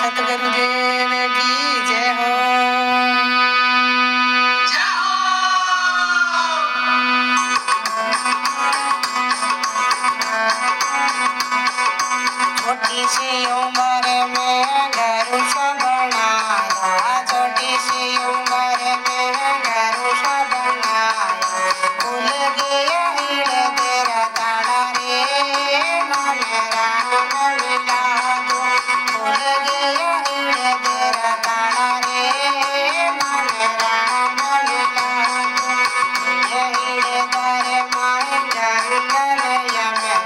सतगुरुदेव की जय हो। छोटी सी उम्र में घर सा बनाया, छोटी सी उम्र में घर सा बनाया, खुल गया हिड़ तेरा ताड़ा रे मन राम मिला दो, खुल गया हिड़ तेरा ताड़ा रे मन राम मिला दो, ये हिड़ तारे माए जंगल यमुना,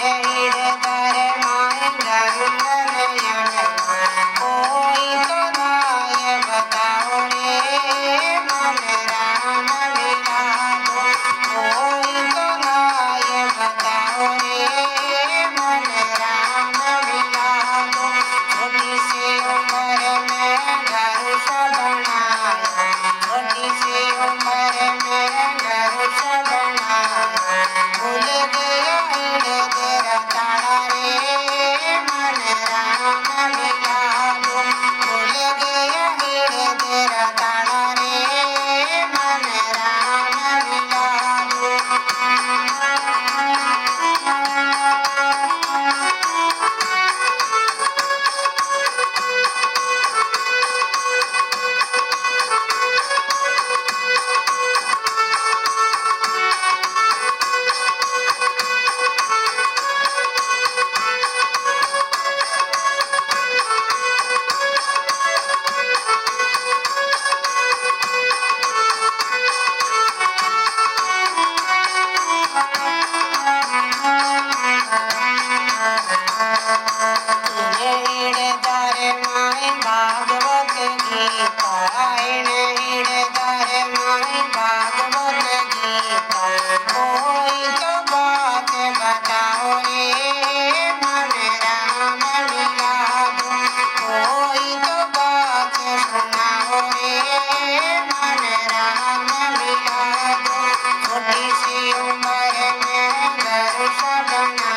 ये हिड़ तारे माए जंगल यमुना, कोई तो ना ये बताओ रे मन राम मिला दो, कोई तो ना ये बताओ रे मन राम मिला दो। छोटी सी उम्र में घर सा बनाया, छोटी सी उम्र में घर सा बनाया, भूल गया हिड़ तेरा ताड़ा रे मन राम मिला दो, भूल गया हिड़ तेरा ताड़ा रे मन राम मिला दो। भागवत गीता भागवत गीता, कोई तो बात बताओ रे मन राम मिला दो, कोई तो बात सुनाओ रे मन राम मिला दो। छोटी सी उम्र में घर सा बना